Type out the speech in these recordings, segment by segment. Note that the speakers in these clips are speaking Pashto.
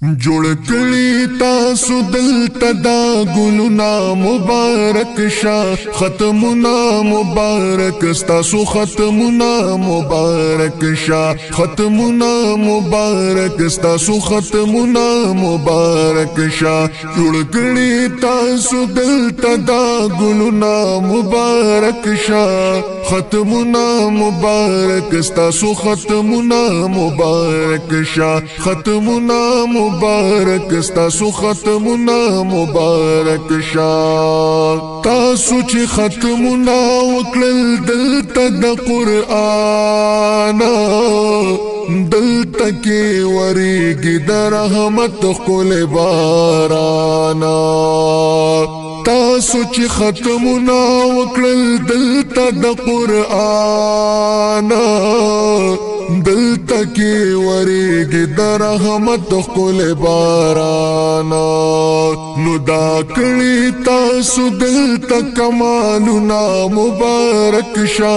جوړ کړي تاسو دلته دا ګلونه مبارک شه ختمونه مبارک تاسو ختمونه مبارک شه ختمونه مبارک تاسو ختمونه مبارک شه جوړ کړي تاسو دلته دا ګلونه مبارک شه ختمونه مبارک تاسو ختمونه مبارک شه ختمونه مبارک تاسو ختمونه مبارک شا تاسو چې ختمونه وکړل دلته د قرآن دلته کې ورېږي د رحمت ښکلی باران تاسو چې ختمونه وکړل دلته د قرآن دلته کې ورېږي د رحمت ښکلی باران نو دا کړي تاسو دلته کمالونه مبارک شه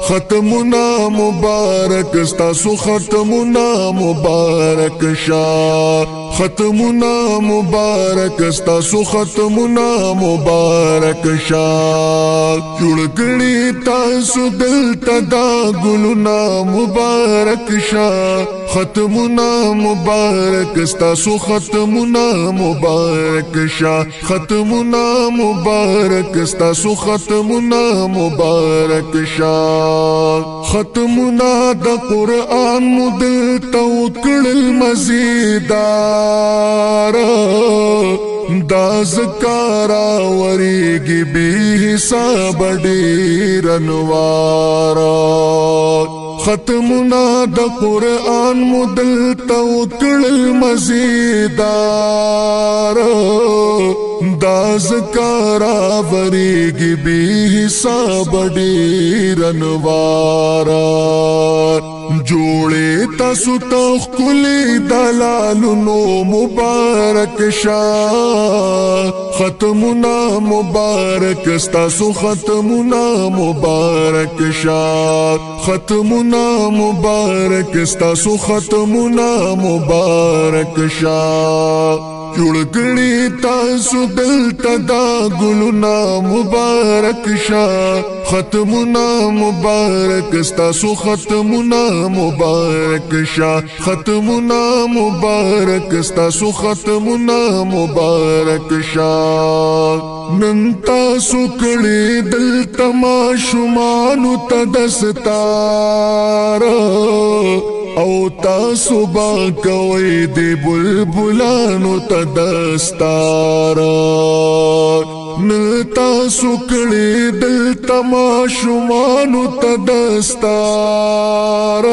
ختمونه مبارک تاسو ختمونه مبارک شه ختمونه مبارک تاسو ختمونه مبارک شه جوړ کړي تاسو دلته دا ګلونه مبارک شه ختمونه مبارک تاسو ختمونه مبارک شه ختمونه مبارک تاسو ختمونه مبارک شه ختمونه د قرآن مدلته وکړل مزیدار دا زکارا ورېږي بې حساب ډېر انوار ختمونه د قرآن مدلته وکړل مزیدار دا زکارا ورېږي بې حساب ډېر انوار جوړې تاسو ته ښکلي دلالونو مبارک شه ختمونه مبارک تاسو ختمونه مبارک شه ختمونه مبارک تاسو ختمونه مبارک شه جوړ کړي تاسو دلته دا ګلونه مبارک شه ختمونه مبارک تاسو ختمونه مبارک شه ختمونه مبارک تاسو ختمونه مبارک شه نن تاسو کړي دلته ماشومانو ته دستار او تاسو با کوي دی بلبلانو ته دستار نن تاسو کړي دلته ماشومانو ته دستار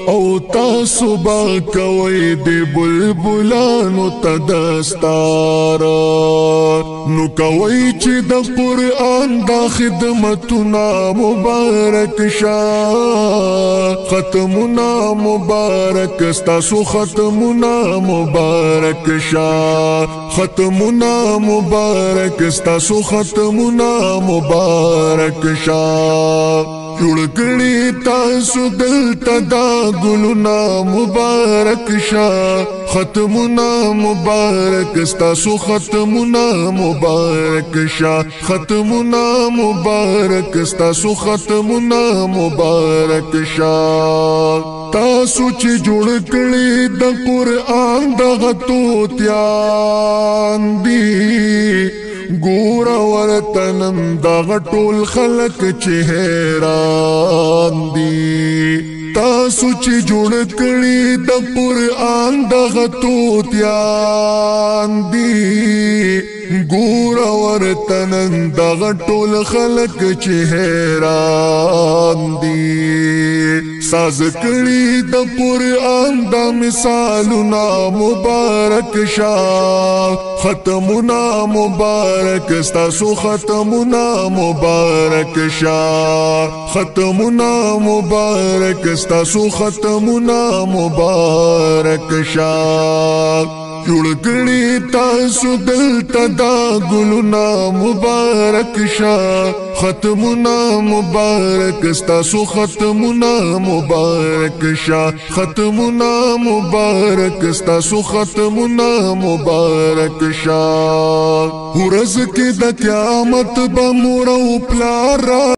او تاسو با کوي دی بلبلانو ته دستار نو کوي چې د قرآن دا خدمتونه مبارک شه ختمونه مبارک تاسو ختمونه مبارک شه ختمونه مبارک تاسو ختمونه مبارک شه جوړ کړي تاسو دلته دا ګلونه مبارک شه ختمونه مبارک تاسو ختمونه مبارک شه ختمونه مبارک تاسو ختمونه مبارک شه تاسو چې جوړ کړي د قرآن دغه طوطیان دي ګور ورتنم دغه ټول خلق چې حیران دي تاسو چې جوړ کړي د قرآن دغه طوطیان دي ګور ورتنم دغه ټول خلق چې حیران دي ساز کړي د قرآن د مثالونه مبارک شه ختمونه مبارک تاسو ختمونه مبارک شه ختمونه مبارک تاسو ختمونه مبارک شه جوړ کړي تاسو دلته دا ګلونه مبارک شه ختمونه مبارک ستاسو ختمونه مبارک شه ختمونه مبارک ستاسو ختمونه مبارک شه ورځ کې د قیامت به مور او پلار